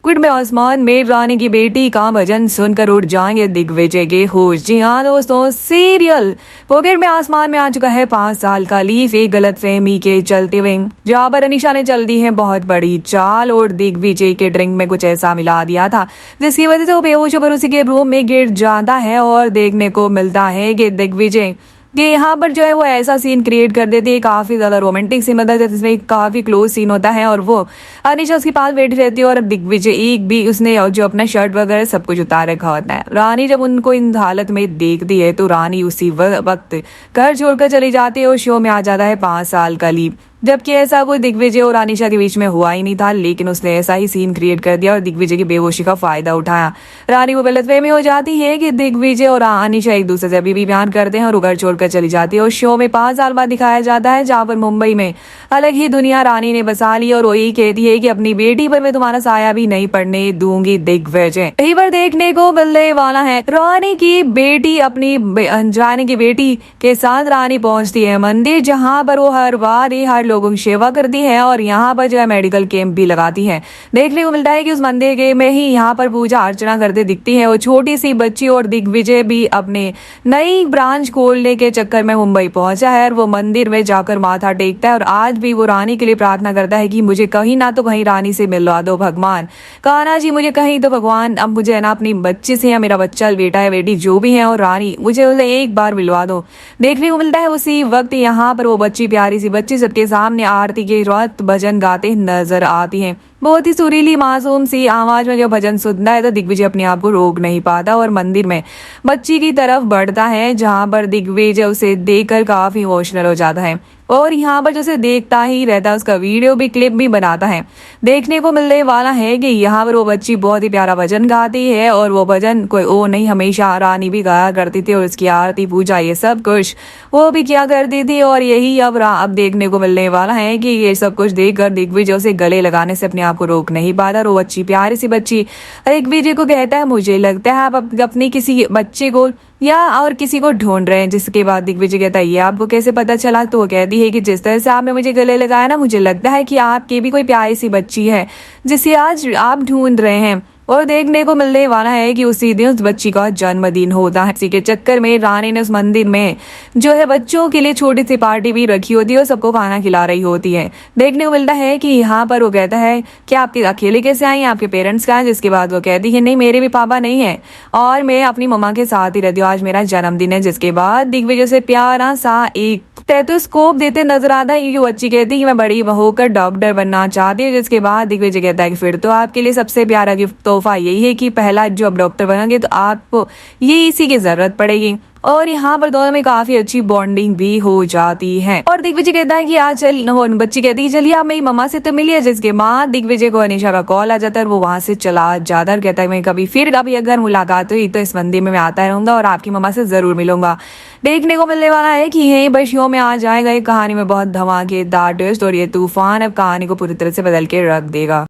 Pocket में आसमान में रानी की बेटी का भजन सुनकर उठ जाएंगे दिग्विजय के होश। जी हाँ दोस्तों, सीरियल पॉकेट में आसमान में आ चुका है 5 साल का लीफ एक गलतफहमी के चलते हुए, जहाँ पर अनीशा ने चल दी है बहुत बड़ी चाल और दिग्विजय के ड्रिंक में कुछ ऐसा मिला दिया था जिसकी वजह से वो बेहोश होकर उसी के रूम में गिर जाता है। और देखने को मिलता है कि दिग्विजय कि यहाँ पर जो है वो ऐसा सीन क्रिएट कर देती है, काफी ज्यादा रोमांटिक सीन होता है जिसमें काफी क्लोज सीन होता है और वो अनीशा उसके पास बैठी रहती है और दिग्विजय एक भी उसने जो अपना शर्ट वगैरह सब कुछ उतार रखा होता है। रानी जब उनको इन हालत में देखती है तो रानी उसी वक्त घर छोड़कर चली जाती है और शो में आ जाता है 5 साल का लीव। जबकि ऐसा कोई दिग्विजय और अनीशा के बीच में हुआ ही नहीं था, लेकिन उसने ऐसा ही सीन क्रिएट कर दिया और दिग्विजय की बेहोशी का फायदा उठाया। रानी को गलतफहमी हो जाती है कि दिग्विजय और अनीशा एक दूसरे से अभी भी प्यार करते हैं और घर छोड़कर चली जाती है। और शो में 5 साल बाद दिखाया जाता है जहाँ पर मुंबई में अलग ही दुनिया रानी ने बसा ली और वो यही कहती है कि अपनी बेटी पर मैं तुम्हारा साया भी नहीं पड़ने दूंगी दिग्विजय। यही पर देखने को मिलने वाला है रानी की बेटी के साथ रानी पहुंचती है मंदिर, जहाँ पर वो हर बार हर लोगों की सेवा करती है और यहाँ पर जो है मेडिकल कैंप भी लगाती है। देखने को मिलता है कि उस मंदिर के में ही यहाँ पर पूजा अर्चना करते दिखती है। वो छोटी सी बच्ची और दिग्विजय भी अपने नई ब्रांच खोलने के चक्कर में मुंबई पहुंचा है और वो मंदिर में जाकर माथा टेकता है और आज भी वो रानी के लिए प्रार्थना करता है कि मुझे कहीं ना तो कहीं रानी से मिलवा दो भगवान, कान्हा जी मुझे कहीं तो भगवान अब मुझे है ना अपनी बच्ची से या मेरा बच्चा बेटा है बेटी जो भी है और रानी मुझे उसे एक बार मिलवा दो। देखने को मिलता है उसी वक्त यहाँ पर वो बच्ची प्यारी सी बच्ची सबके सामने आरती के रात भजन गाते नजर आती है। बहुत ही सुरीली मासूम सी आवाज में जो भजन सुनता है तो दिग्विजय अपने आप को रोक नहीं पाता और मंदिर में बच्ची की तरफ बढ़ता है, जहां पर दिग्विजय उसे देखकर काफी इमोशनल हो जाता है और यहाँ पर जो उसे देखता ही रहता है उसका वीडियो भी क्लिप भी बनाता है। देखने को मिलने वाला है कि यहाँ पर वो बच्ची बहुत ही प्यारा भजन गाती है और वो भजन कोई ओ नहीं हमेशा रानी भी गाया करती थी और उसकी आरती पूजा ये सब कुछ वो भी किया करती थी। और यही अब देखने को मिलने वाला है कि ये सब कुछ देखकर दिग्विजय उसे गले लगाने से अपने आप को रोक नहीं पाता और वो बच्ची प्यारी सी बच्ची दिग्विजय को कहता है मुझे लगता है आप अपनी किसी बच्चे को या और किसी को ढूंढ रहे हैं। जिसके बाद दिग्विजय कहता है ये आपको कैसे पता चला? तो वो कहती है कि जिस तरह से आपने मुझे गले लगाया ना मुझे लगता है कि आपकी भी कोई प्यारी सी बच्ची है जिसे आज आप ढूंढ रहे हैं। और देखने को मिलने वाला है कि उसी दिन उस बच्ची का जन्मदिन होता है। इसी के चक्कर में रानी ने उस मंदिर में जो है बच्चों के लिए छोटी सी पार्टी भी रखी होती है और सबको खाना खिला रही होती है। देखने को मिलता है कि यहाँ पर वो कहता है कि आपके अकेले कैसे आई, आपके पेरेंट्स कहाँ हैं? जिसके बाद वो कहती है नहीं मेरे भी पापा नहीं है और मैं अपनी मम्मा के साथ ही रहती हूँ, आज मेरा जन्मदिन है। जिसके बाद दिग्विजय से प्यारा सा एक स्टेथोस्कोप देते नजर आता है। ये बच्ची कहती है कि मैं बड़ी होकर डॉक्टर बनना चाहती हूँ। जिसके बाद दिग्विजय कहता है कि फिर तो आपके लिए सबसे प्यारा गिफ्ट तोहफा यही है कि पहला जो आप डॉक्टर बनोगे तो आपको ये इसी की जरूरत पड़ेगी। और यहाँ पर दोनों में काफी अच्छी बॉन्डिंग भी हो जाती है। और दिग्विजय कहता है कि आज चल बच्ची कहती है चलिए आप मेरी मम्मा से तो मिलिए। जिसके बाद दिग्विजय को अनीशा का कॉल आ जाता है और वो वहां से चला जाता है। कहता है मैं कभी अगर मुलाकात हुई तो इस मंदिर में मैं आता रहूंगा और आपकी मम्मा से जरूर मिलूंगा। देखने को मिलने वाला है कि यही बस शो में आ जाएगा। ये कहानी में बहुत धमाकेदार ट्विस्ट और ये तूफान अब कहानी को पूरी तरह से बदल के रख देगा।